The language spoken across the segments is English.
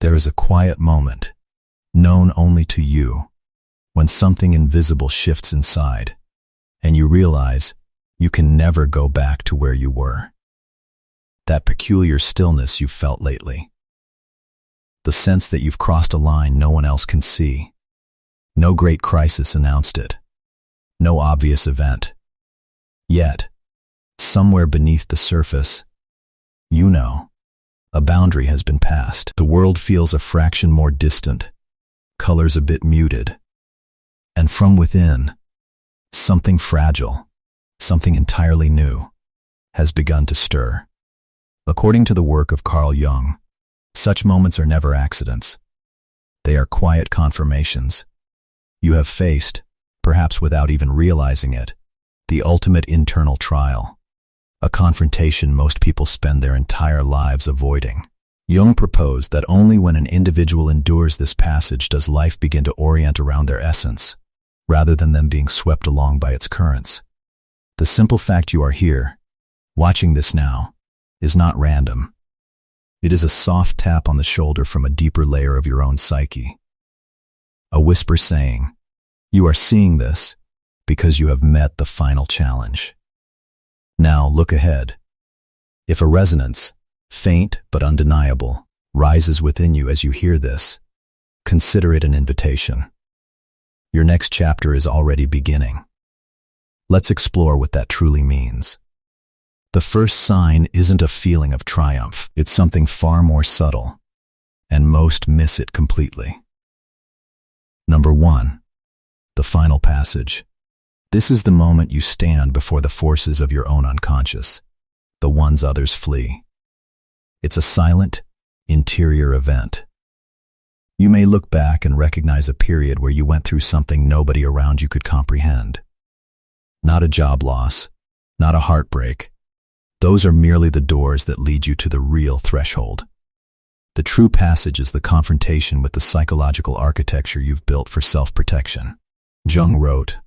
There is a quiet moment, known only to you, when something invisible shifts inside, and you realize you can never go back to where you were. That peculiar stillness you've felt lately. The sense that you've crossed a line no one else can see. No great crisis announced it. No obvious event. Yet, somewhere beneath the surface, you know, a boundary has been passed. The world feels a fraction more distant, colors a bit muted, and from within, something fragile, something entirely new, has begun to stir. According to the work of Jung, such moments are never accidents. They are quiet confirmations. You have faced, perhaps without even realizing it, the ultimate internal trial, a confrontation most people spend their entire lives avoiding. Jung proposed that only when an individual endures this passage does life begin to orient around their essence, rather than them being swept along by its currents. The simple fact you are here, watching this now, is not random. It is a soft tap on the shoulder from a deeper layer of your own psyche. A whisper saying, you are seeing this because you have met the final challenge. Now look ahead. If a resonance, faint but undeniable, rises within you as you hear this, consider it an invitation. Your next chapter is already beginning. Let's explore what that truly means. The first sign isn't a feeling of triumph. It's something far more subtle, and most miss it completely. Number 1. The final passage. This is the moment you stand before the forces of your own unconscious, the ones others flee. It's a silent, interior event. You may look back and recognize a period where you went through something nobody around you could comprehend. Not a job loss, not a heartbreak. Those are merely the doors that lead you to the real threshold. The true passage is the confrontation with the psychological architecture you've built for self-protection. Jung wrote,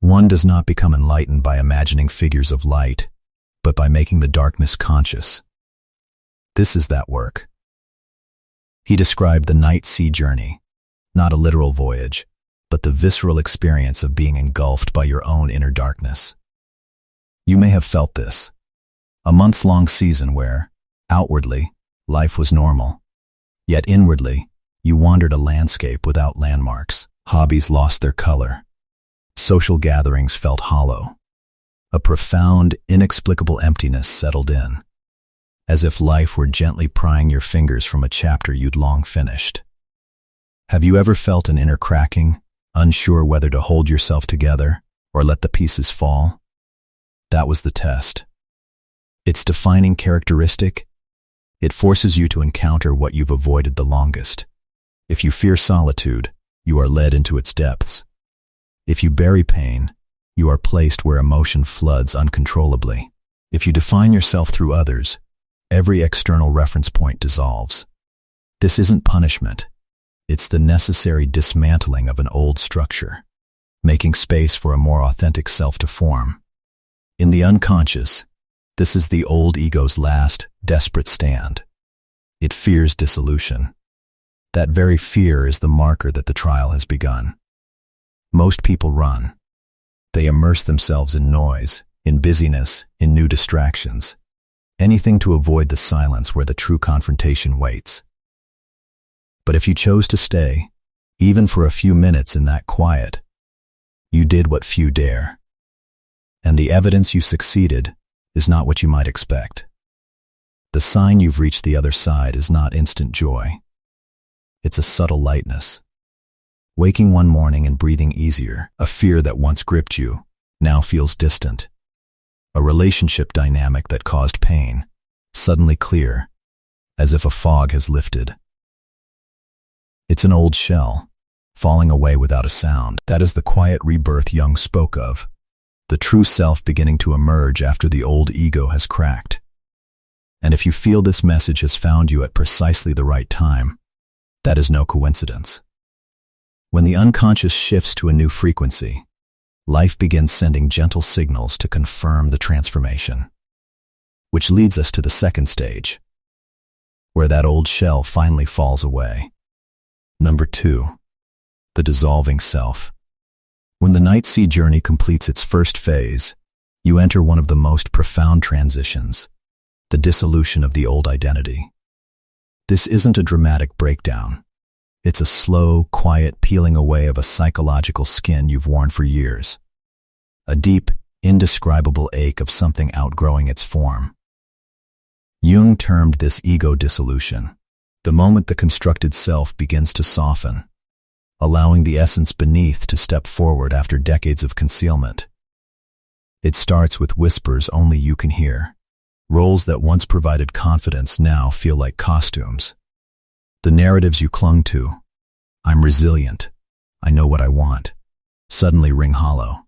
"One does not become enlightened by imagining figures of light, but by making the darkness conscious." This is that work. He described the night sea journey, not a literal voyage, but the visceral experience of being engulfed by your own inner darkness. You may have felt this. A months-long season where, outwardly, life was normal, yet inwardly, you wandered a landscape without landmarks. Hobbies lost their color. Social gatherings felt hollow. A profound, inexplicable emptiness settled in, as if life were gently prying your fingers from a chapter you'd long finished. Have you ever felt an inner cracking, unsure whether to hold yourself together or let the pieces fall? That was the test. Its defining characteristic? It forces you to encounter what you've avoided the longest. If you fear solitude, you are led into its depths. If you bury pain, you are placed where emotion floods uncontrollably. If you define yourself through others, every external reference point dissolves. This isn't punishment. It's the necessary dismantling of an old structure, making space for a more authentic self to form. In the unconscious, this is the old ego's last, desperate stand. It fears dissolution. That very fear is the marker that the trial has begun. Most people run. They immerse themselves in noise, in busyness, in new distractions. Anything to avoid the silence where the true confrontation waits. But if you chose to stay, even for a few minutes in that quiet, you did what few dare. And the evidence you succeeded is not what you might expect. The sign you've reached the other side is not instant joy. It's a subtle lightness. Waking one morning and breathing easier, a fear that once gripped you, now feels distant. A relationship dynamic that caused pain, suddenly clear, as if a fog has lifted. It's an old shell, falling away without a sound. That is the quiet rebirth Jung spoke of, the true self beginning to emerge after the old ego has cracked. And if you feel this message has found you at precisely the right time, that is no coincidence. When the unconscious shifts to a new frequency, life begins sending gentle signals to confirm the transformation. Which leads us to the second stage. where that old shell finally falls away. Number 2. The dissolving self. When the night sea journey completes its first phase, you enter one of the most profound transitions, the dissolution of the old identity. This isn't a dramatic breakdown. It's a slow, quiet peeling away of a psychological skin you've worn for years. A deep, indescribable ache of something outgrowing its form. Jung termed this ego dissolution, the moment the constructed self begins to soften, allowing the essence beneath to step forward after decades of concealment. It starts with whispers only you can hear. Roles that once provided confidence now feel like costumes. The narratives you clung to, I'm resilient, I know what I want, suddenly ring hollow.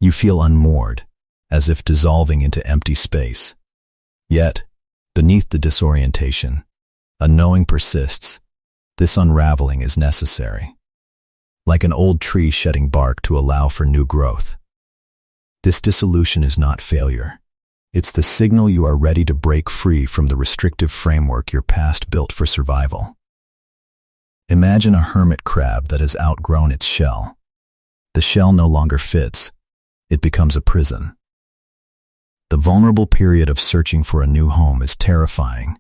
You feel unmoored, as if dissolving into empty space. Yet, beneath the disorientation, a knowing persists. This unraveling is necessary. Like an old tree shedding bark to allow for new growth. This dissolution is not failure. It's the signal you are ready to break free from the restrictive framework your past built for survival. Imagine a hermit crab that has outgrown its shell. The shell no longer fits. It becomes a prison. The vulnerable period of searching for a new home is terrifying,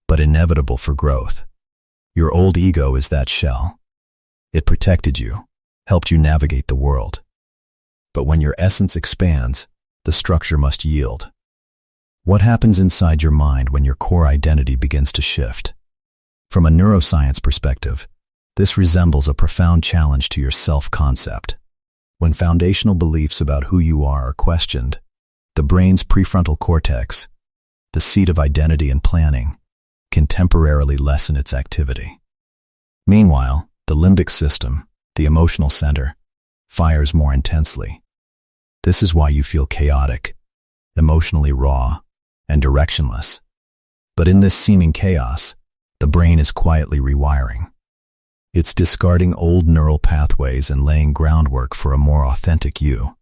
but inevitable for growth. Your old ego is that shell. It protected you, helped you navigate the world. But when your essence expands, the structure must yield. What happens inside your mind when your core identity begins to shift? From a neuroscience perspective, this resembles a profound challenge to your self-concept. When foundational beliefs about who you are questioned, the brain's prefrontal cortex, the seat of identity and planning, can temporarily lessen its activity. Meanwhile, the limbic system, the emotional center, fires more intensely. This is why you feel chaotic, emotionally raw, and directionless. But in this seeming chaos, the brain is quietly rewiring. It's discarding old neural pathways and laying groundwork for a more authentic you.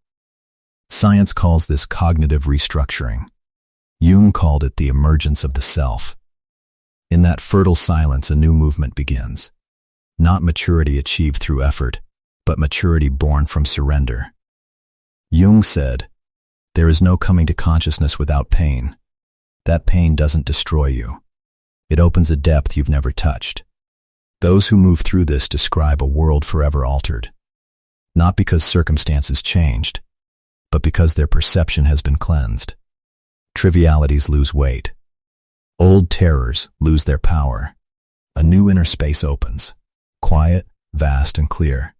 Science calls this cognitive restructuring. Jung called it the emergence of the self. In that fertile silence, a new movement begins. Not maturity achieved through effort, but maturity born from surrender. Jung said, "There is no coming to consciousness without pain. That pain doesn't destroy you. It opens a depth you've never touched." Those who move through this describe a world forever altered. Not because circumstances changed, but because their perception has been cleansed. Trivialities lose weight. Old terrors lose their power. A new inner space opens, quiet, vast, and clear.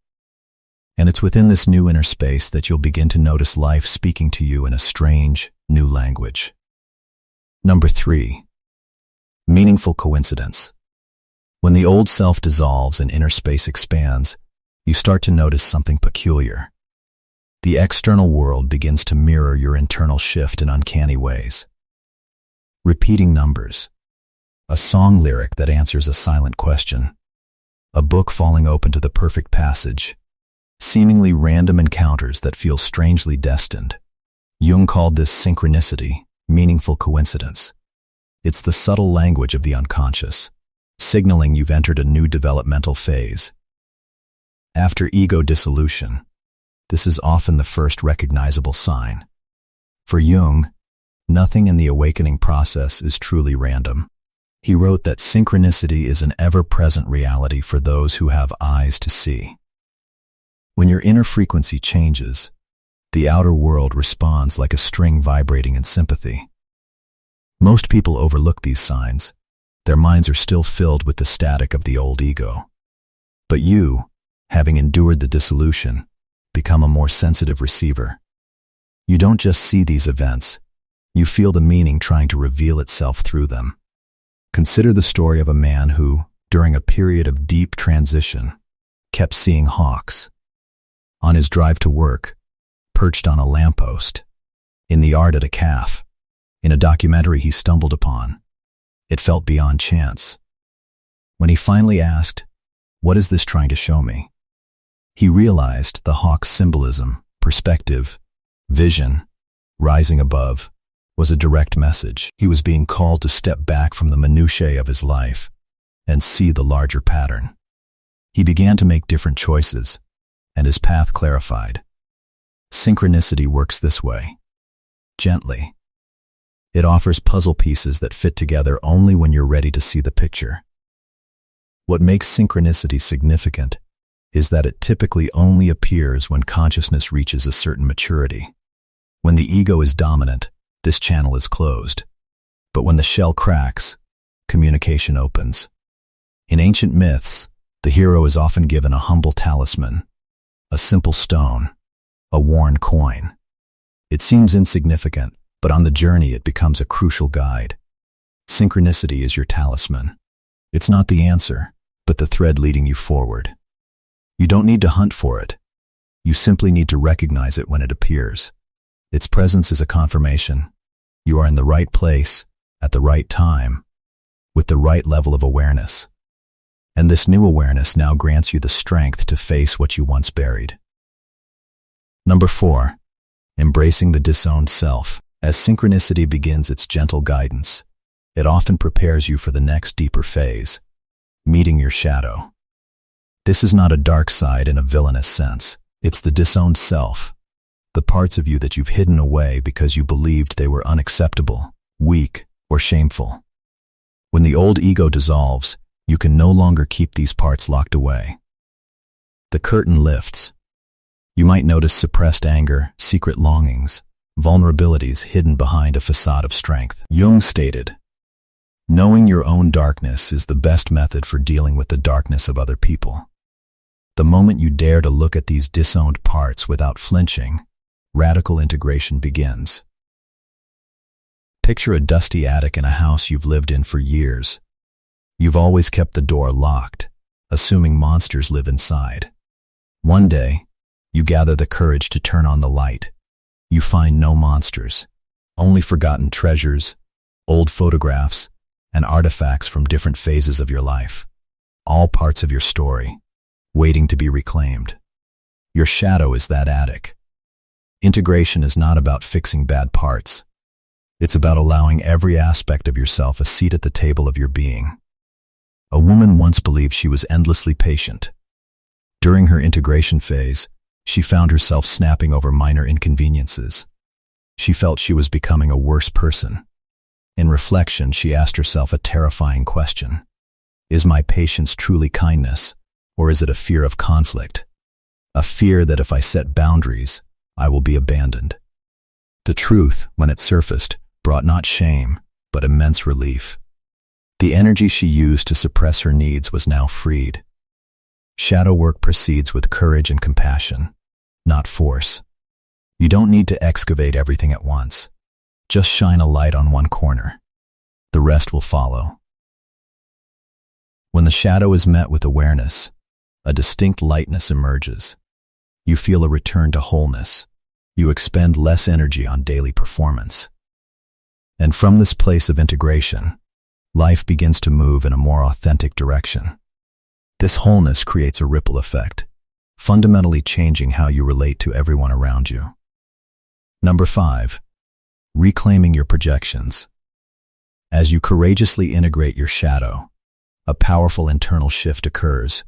And it's within this new inner space that you'll begin to notice life speaking to you in a strange, new language. Number 3. Meaningful coincidence. When the old self dissolves and inner space expands, you start to notice something peculiar. The external world begins to mirror your internal shift in uncanny ways. Repeating numbers. A song lyric that answers a silent question. A book falling open to the perfect passage. Seemingly random encounters that feel strangely destined. Jung called this synchronicity, meaningful coincidence. It's the subtle language of the unconscious, signaling you've entered a new developmental phase. After ego dissolution, this is often the first recognizable sign. For Jung, nothing in the awakening process is truly random. He wrote that synchronicity is an ever-present reality for those who have eyes to see. When your inner frequency changes, the outer world responds like a string vibrating in sympathy. Most people overlook these signs. Their minds are still filled with the static of the old ego. But you, having endured the dissolution, become a more sensitive receiver. You don't just see these events, you feel the meaning trying to reveal itself through them. Consider the story of a man who, during a period of deep transition, kept seeing hawks. On his drive to work, perched on a lamppost, in the yard at a calf, in a documentary he stumbled upon. It felt beyond chance. When he finally asked, "What is this trying to show me?" he realized the hawk's symbolism, perspective, vision, rising above, was a direct message. He was being called to step back from the minutiae of his life and see the larger pattern. He began to make different choices, and his path clarified. Synchronicity works this way, gently. It offers puzzle pieces that fit together only when you're ready to see the picture. What makes synchronicity significant is that it typically only appears when consciousness reaches a certain maturity. When the ego is dominant, this channel is closed. But when the shell cracks, communication opens. In ancient myths, the hero is often given a humble talisman, a simple stone, a worn coin. It seems insignificant, but on the journey it becomes a crucial guide. Synchronicity is your talisman. It's not the answer, but the thread leading you forward. You don't need to hunt for it. You simply need to recognize it when it appears. Its presence is a confirmation. You are in the right place, at the right time, with the right level of awareness. And this new awareness now grants you the strength to face what you once buried. Number 4. Embracing the disowned self. As synchronicity begins its gentle guidance, it often prepares you for the next deeper phase, meeting your shadow. This is not a dark side in a villainous sense. It's the disowned self, the parts of you that you've hidden away because you believed they were unacceptable, weak, or shameful. When the old ego dissolves, you can no longer keep these parts locked away. The curtain lifts. You might notice suppressed anger, secret longings, vulnerabilities hidden behind a facade of strength. Jung stated, "Knowing your own darkness is the best method for dealing with the darkness of other people." The moment you dare to look at these disowned parts without flinching, radical integration begins. Picture a dusty attic in a house you've lived in for years. You've always kept the door locked, assuming monsters live inside. One day, you gather the courage to turn on the light. You find no monsters, only forgotten treasures, old photographs, and artifacts from different phases of your life, all parts of your story, waiting to be reclaimed. Your shadow is that attic. Integration is not about fixing bad parts. It's about allowing every aspect of yourself a seat at the table of your being. A woman once believed she was endlessly patient. During her integration phase, she found herself snapping over minor inconveniences. She felt she was becoming a worse person. In reflection, she asked herself a terrifying question. Is my patience truly kindness, or is it a fear of conflict? A fear that if I set boundaries, I will be abandoned. The truth, when it surfaced, brought not shame, but immense relief. The energy she used to suppress her needs was now freed. Shadow work proceeds with courage and compassion, not force. You don't need to excavate everything at once. Just shine a light on one corner. The rest will follow. When the shadow is met with awareness, a distinct lightness emerges. You feel a return to wholeness. You expend less energy on daily performance. And from this place of integration, life begins to move in a more authentic direction. This wholeness creates a ripple effect, fundamentally changing how you relate to everyone around you. Number 5. Reclaiming your projections. As you courageously integrate your shadow, a powerful internal shift occurs.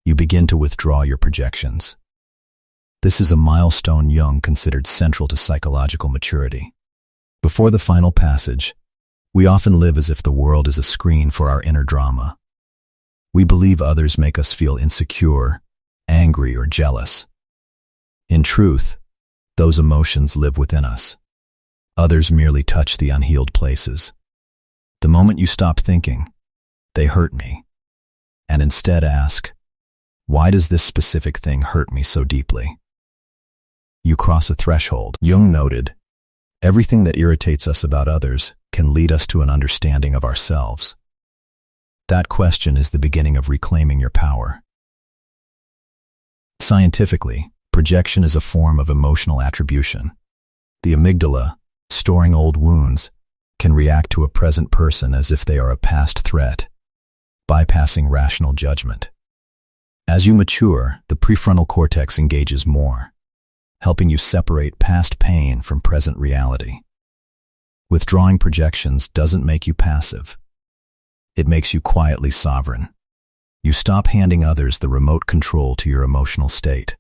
You begin to withdraw your projections. This is a milestone Jung considered central to psychological maturity. Before the final passage, we often live as if the world is a screen for our inner drama. We believe others make us feel insecure, angry, or jealous. In truth, those emotions live within us. Others merely touch the unhealed places. The moment you stop thinking, "They hurt me," and instead ask, "Why does this specific thing hurt me so deeply?" you cross a threshold. Jung noted, "Everything that irritates us about others can lead us to an understanding of ourselves." That question is the beginning of reclaiming your power. Scientifically, projection is a form of emotional attribution. The amygdala, storing old wounds, can react to a present person as if they are a past threat, bypassing rational judgment. As you mature, the prefrontal cortex engages more, helping you separate past pain from present reality. Withdrawing projections doesn't make you passive. It makes you quietly sovereign. You stop handing others the remote control to your emotional state.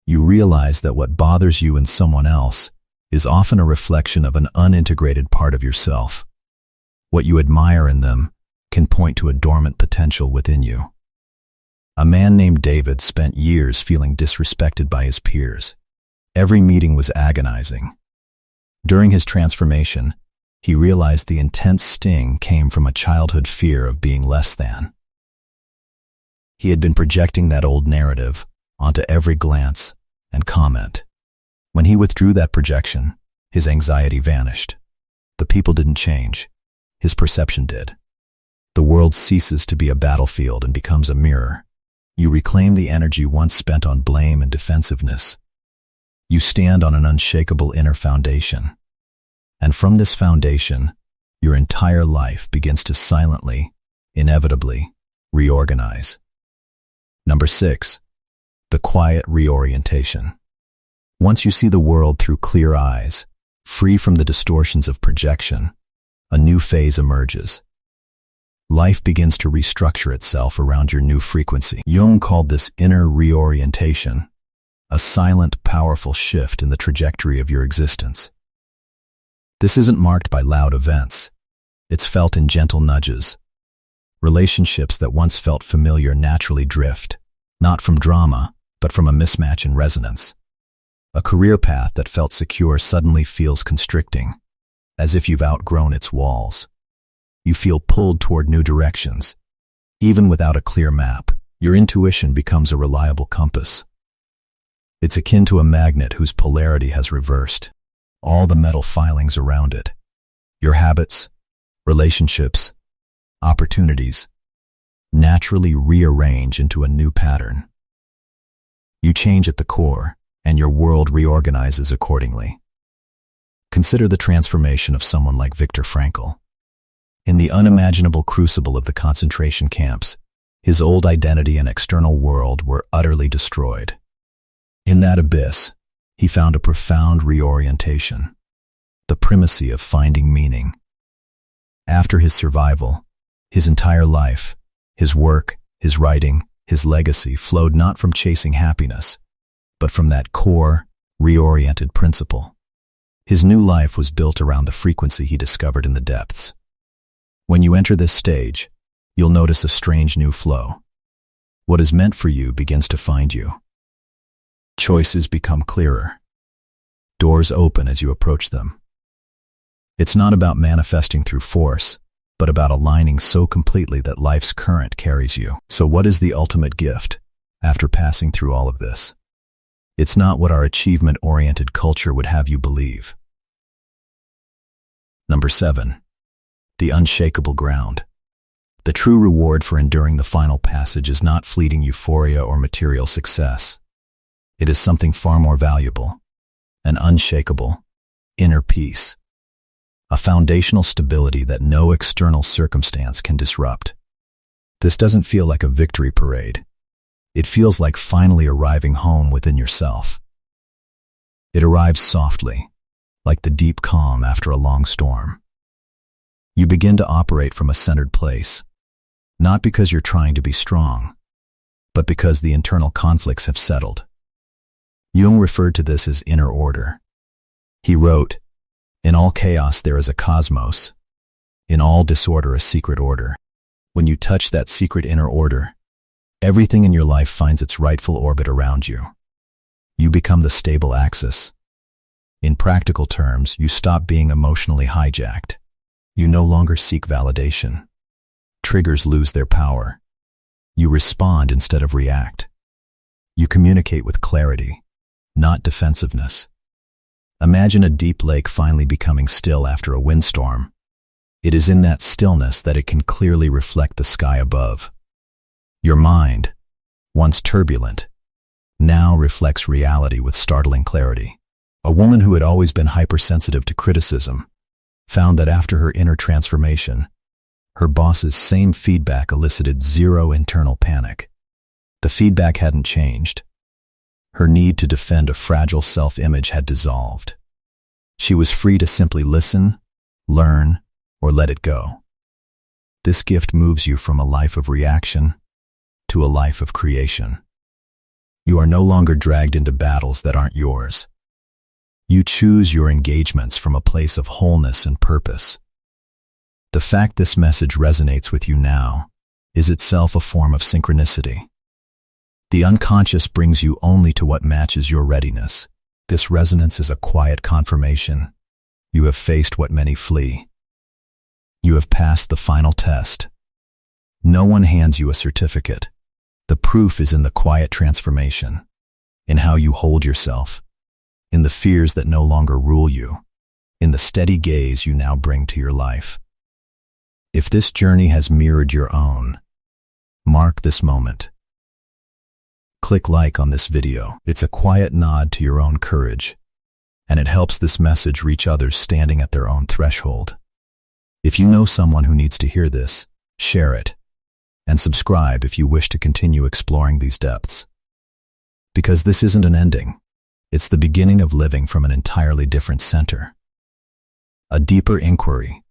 You realize that what bothers you in someone else is often a reflection of an unintegrated part of yourself. What you admire in them can point to a dormant potential within you. A man named David spent years feeling disrespected by his peers. Every meeting was agonizing. During his transformation, he realized the intense sting came from a childhood fear of being less than. He had been projecting that old narrative onto every glance and comment. When he withdrew that projection, his anxiety vanished. The people didn't change. His perception did. The world ceases to be a battlefield and becomes a mirror. You reclaim the energy once spent on blame and defensiveness. You stand on an unshakable inner foundation. And from this foundation, your entire life begins to silently, inevitably, reorganize. Number 6. The quiet reorientation. Once you see the world through clear eyes, free from the distortions of projection, a new phase emerges. Life begins to restructure itself around your new frequency. Jung called this inner reorientation, a silent, powerful shift in the trajectory of your existence. This isn't marked by loud events. It's felt in gentle nudges. Relationships that once felt familiar naturally drift, not from drama, but from a mismatch in resonance. A career path that felt secure suddenly feels constricting, as if you've outgrown its walls. You feel pulled toward new directions. Even without a clear map, your intuition becomes a reliable compass. It's akin to a magnet whose polarity has reversed. All the metal filings around it, your habits, relationships, opportunities, naturally rearrange into a new pattern. You change at the core, and your world reorganizes accordingly. Consider the transformation of someone like Viktor Frankl. In the unimaginable crucible of the concentration camps, his old identity and external world were utterly destroyed. In that abyss, he found a profound reorientation, the primacy of finding meaning. After his survival, his entire life, his work, his writing, his legacy flowed not from chasing happiness, but from that core, reoriented principle. His new life was built around the frequency he discovered in the depths. When you enter this stage, you'll notice a strange new flow. What is meant for you begins to find you. Choices become clearer. Doors open as you approach them. It's not about manifesting through force, but about aligning so completely that life's current carries you. So what is the ultimate gift after passing through all of this? It's not what our achievement-oriented culture would have you believe. Number 7. The unshakable ground. The true reward for enduring the final passage is not fleeting euphoria or material success. It is something far more valuable, an unshakable, inner peace, a foundational stability that no external circumstance can disrupt. This doesn't feel like a victory parade. It feels like finally arriving home within yourself. It arrives softly, like the deep calm after a long storm. You begin to operate from a centered place, not because you're trying to be strong, but because the internal conflicts have settled. Jung referred to this as inner order. He wrote, "In all chaos there is a cosmos, in all disorder a secret order." When you touch that secret inner order, everything in your life finds its rightful orbit around you. You become the stable axis. In practical terms, you stop being emotionally hijacked. You no longer seek validation. Triggers lose their power. You respond instead of react. You communicate with clarity, not defensiveness. Imagine a deep lake finally becoming still after a windstorm. It is in that stillness that it can clearly reflect the sky above. Your mind, once turbulent, now reflects reality with startling clarity. A woman who had always been hypersensitive to criticism found that after her inner transformation, her boss's same feedback elicited zero internal panic. The feedback hadn't changed. Her need to defend a fragile self-image had dissolved. She was free to simply listen, learn, or let it go. This gift moves you from a life of reaction to a life of creation. You are no longer dragged into battles that aren't yours. You choose your engagements from a place of wholeness and purpose. The fact this message resonates with you now is itself a form of synchronicity. The unconscious brings you only to what matches your readiness. This resonance is a quiet confirmation. You have faced what many flee. You have passed the final test. No one hands you a certificate. The proof is in the quiet transformation, in how you hold yourself, in the fears that no longer rule you, in the steady gaze you now bring to your life. If this journey has mirrored your own, mark this moment. Click like on this video. It's a quiet nod to your own courage, and it helps this message reach others standing at their own threshold. If you know someone who needs to hear this, share it, and subscribe if you wish to continue exploring these depths. Because this isn't an ending, it's the beginning of living from an entirely different center. A deeper inquiry,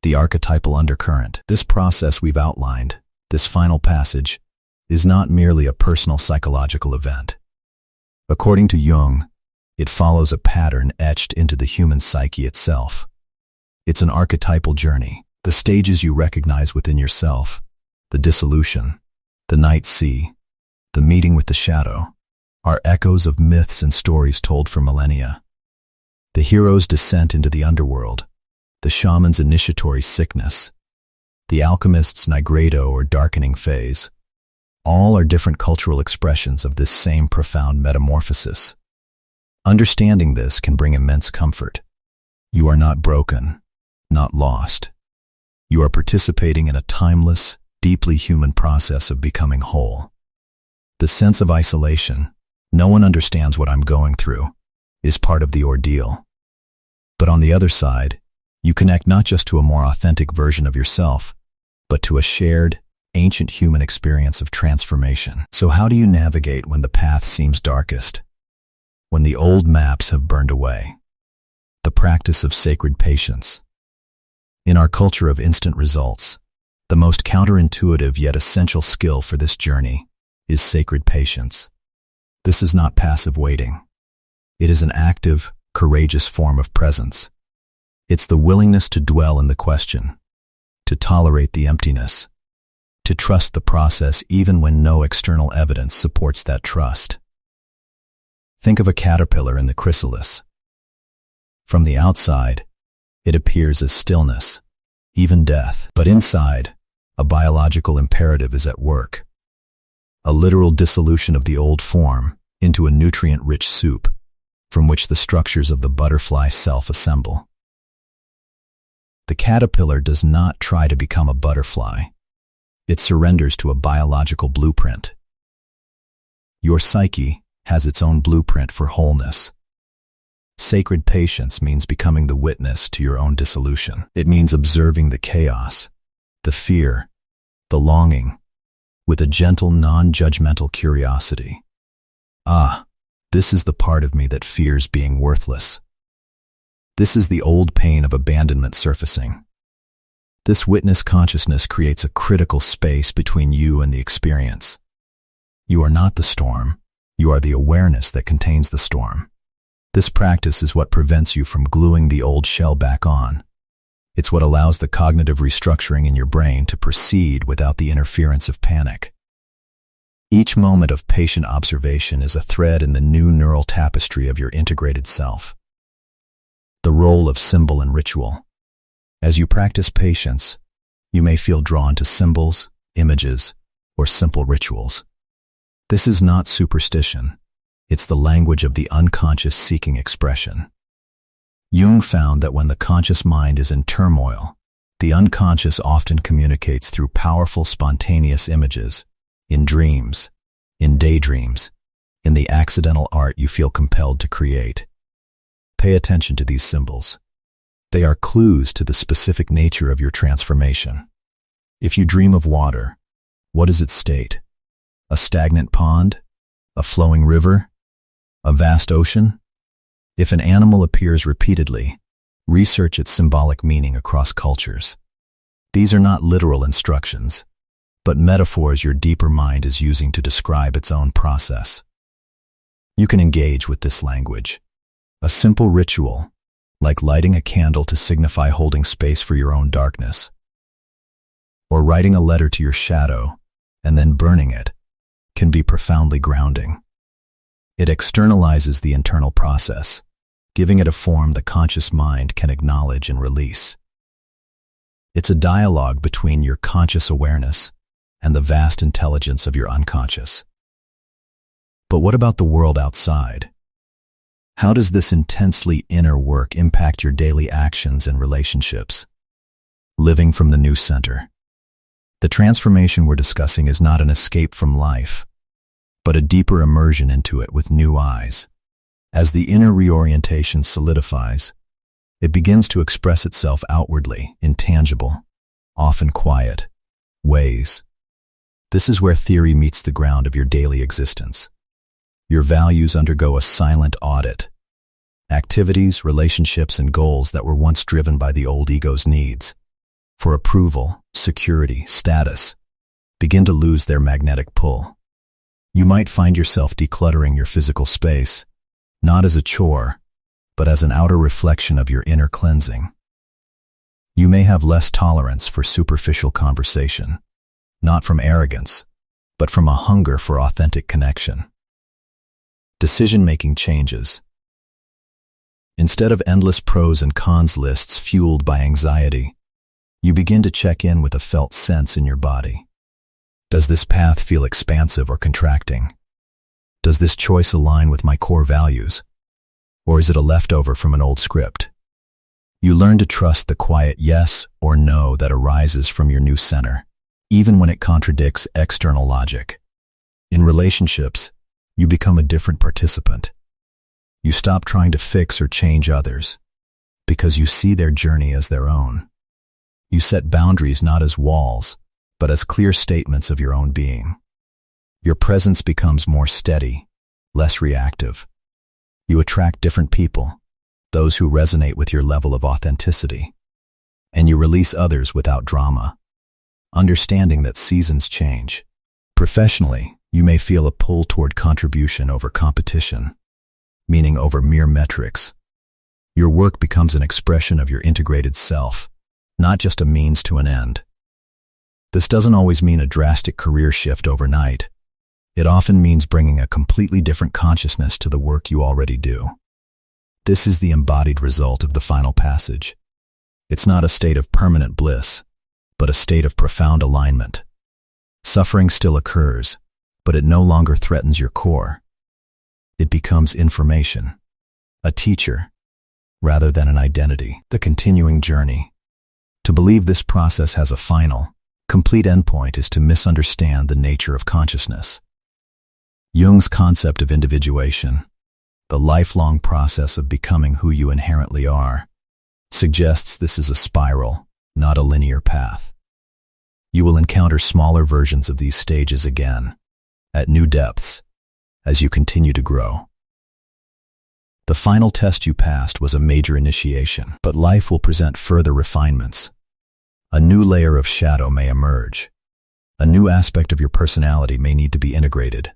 the archetypal undercurrent. This process we've outlined, this final passage, is not merely a personal psychological event. According to Jung, it follows a pattern etched into the human psyche itself. It's an archetypal journey, the stages you recognize within yourself, the dissolution, the night sea, the meeting with the shadow, are echoes of myths and stories told for millennia. The hero's descent into the underworld, the shaman's initiatory sickness, the alchemist's nigredo or darkening phase, all are different cultural expressions of this same profound metamorphosis. Understanding this can bring immense comfort. You are not broken, not lost. You are participating in a timeless, deeply human process of becoming whole. The sense of isolation, no one understands what I'm going through, is part of the ordeal. But on the other side, you connect not just to a more authentic version of yourself, but to a shared, ancient human experience of transformation. So how do you navigate when the path seems darkest? When the old maps have burned away? The practice of sacred patience. In our culture of instant results, the most counterintuitive yet essential skill for this journey is sacred patience. This is not passive waiting. It is an active, courageous form of presence. It's the willingness to dwell in the question, to tolerate the emptiness, to trust the process even when no external evidence supports that trust. Think of a caterpillar in the chrysalis. From the outside, it appears as stillness, even death. But inside, a biological imperative is at work. A literal dissolution of the old form into a nutrient-rich soup, from which the structures of the butterfly self-assemble. The caterpillar does not try to become a butterfly. It surrenders to a biological blueprint. Your psyche has its own blueprint for wholeness. Sacred patience means becoming the witness to your own dissolution. It means observing the chaos, the fear, the longing, with a gentle, non-judgmental curiosity. Ah, this is the part of me that fears being worthless. This is the old pain of abandonment surfacing. This witness consciousness creates a critical space between you and the experience. You are not the storm. You are the awareness that contains the storm. This practice is what prevents you from gluing the old shell back on. It's what allows the cognitive restructuring in your brain to proceed without the interference of panic. Each moment of patient observation is a thread in the new neural tapestry of your integrated self. The role of symbol and ritual. As you practice patience, you may feel drawn to symbols, images, or simple rituals. This is not superstition. It's the language of the unconscious seeking expression. Jung found that when the conscious mind is in turmoil, the unconscious often communicates through powerful, spontaneous images, in dreams, in daydreams, in the accidental art you feel compelled to create. Pay attention to these symbols. They are clues to the specific nature of your transformation. If you dream of water, what does it state? A stagnant pond? A flowing river? A vast ocean? If an animal appears repeatedly, Research its symbolic meaning across cultures. These are not literal instructions, but metaphors your deeper mind is using to describe its own process. You can engage with this language. A simple ritual, like lighting a candle to signify holding space for your own darkness, or writing a letter to your shadow and then burning it, can be profoundly grounding. It externalizes the internal process, giving it a form the conscious mind can acknowledge and release. It's a dialogue between your conscious awareness and the vast intelligence of your unconscious. But what about the world outside? How does this intensely inner work impact your daily actions and relationships? Living from the new center. The transformation we're discussing is not an escape from life, but a deeper immersion into it with new eyes. As the inner reorientation solidifies, it begins to express itself outwardly in tangible, often quiet, ways. This is where theory meets the ground of your daily existence. Your values undergo a silent audit. Activities, relationships, and goals that were once driven by the old ego's needs for approval, security, status, begin to lose their magnetic pull. You might find yourself decluttering your physical space, not as a chore, but as an outer reflection of your inner cleansing. You may have less tolerance for superficial conversation, not from arrogance, but from a hunger for authentic connection. Decision-making changes. Instead of endless pros and cons lists fueled by anxiety, you begin to check in with a felt sense in your body. Does this path feel expansive or contracting? Does this choice align with my core values? Or is it a leftover from an old script? You learn to trust the quiet yes or no that arises from your new center, even when it contradicts external logic. In relationships, you become a different participant. You stop trying to fix or change others, because you see their journey as their own. You set boundaries not as walls, but as clear statements of your own being. Your presence becomes more steady, less reactive. You attract different people, those who resonate with your level of authenticity, and you release others without drama, understanding that seasons change. Professionally, you may feel a pull toward contribution over competition, meaning over mere metrics. Your work becomes an expression of your integrated self, not just a means to an end. This doesn't always mean a drastic career shift overnight. It often means bringing a completely different consciousness to the work you already do. This is the embodied result of the final passage. It's not a state of permanent bliss, but a state of profound alignment. Suffering still occurs, but it no longer threatens your core. It becomes information, a teacher, rather than an identity. The continuing journey. To believe this process has a final, complete endpoint is to misunderstand the nature of consciousness. Jung's concept of individuation, the lifelong process of becoming who you inherently are, suggests this is a spiral, not a linear path. You will encounter smaller versions of these stages again, at new depths, as you continue to grow. The final test you passed was a major initiation, but life will present further refinements. A new layer of shadow may emerge. A new aspect of your personality may need to be integrated.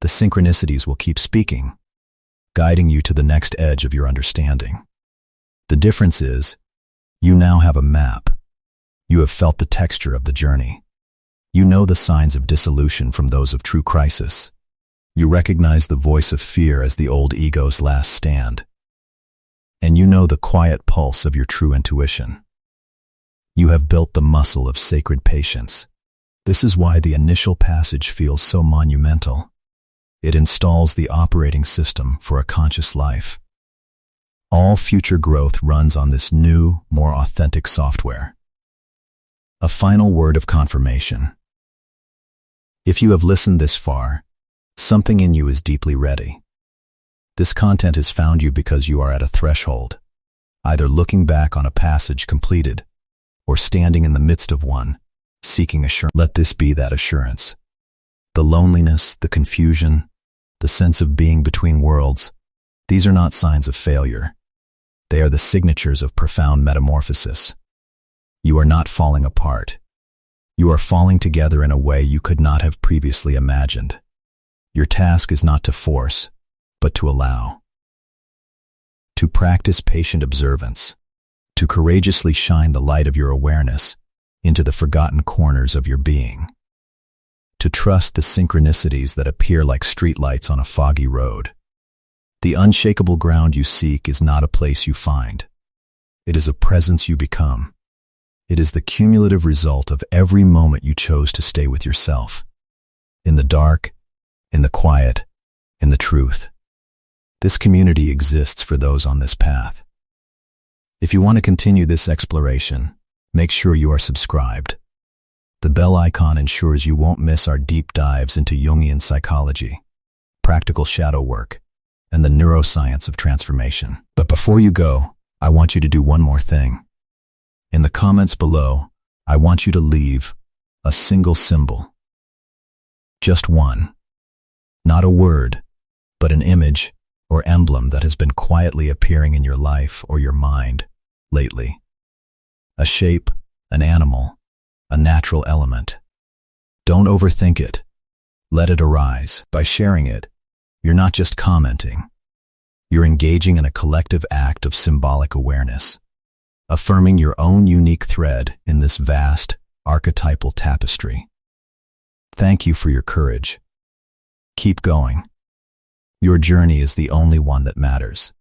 The synchronicities will keep speaking, guiding you to the next edge of your understanding. The difference is, you now have a map. You have felt the texture of the journey. You know the signs of dissolution from those of true crisis. You recognize the voice of fear as the old ego's last stand. And you know the quiet pulse of your true intuition. You have built the muscle of sacred patience. This is why the initial passage feels so monumental. It installs the operating system for a conscious life. All future growth runs on this new, more authentic software. A final word of confirmation. If you have listened this far, something in you is deeply ready. This content has found you because you are at a threshold, either looking back on a passage completed or standing in the midst of one, seeking assurance. Let this be that assurance. The loneliness, the confusion, the sense of being between worlds, these are not signs of failure. They are the signatures of profound metamorphosis. You are not falling apart. You are falling together in a way you could not have previously imagined. Your task is not to force, but to allow. To practice patient observance. To courageously shine the light of your awareness into the forgotten corners of your being. To trust the synchronicities that appear like streetlights on a foggy road. The unshakable ground you seek is not a place you find. It is a presence you become. It is the cumulative result of every moment you chose to stay with yourself. In the dark, in the quiet, in the truth. This community exists for those on this path. If you want to continue this exploration, make sure you are subscribed. The bell icon ensures you won't miss our deep dives into Jungian psychology, practical shadow work, and the neuroscience of transformation. But before you go, I want you to do one more thing. In the comments below, I want you to leave a single symbol. Just one. Not a word, but an image or emblem that has been quietly appearing in your life or your mind lately. A shape, an animal, a natural element. Don't overthink it. Let it arise. By sharing it, you're not just commenting. You're engaging in a collective act of symbolic awareness, affirming your own unique thread in this vast, archetypal tapestry. Thank you for your courage. Keep going. Your journey is the only one that matters.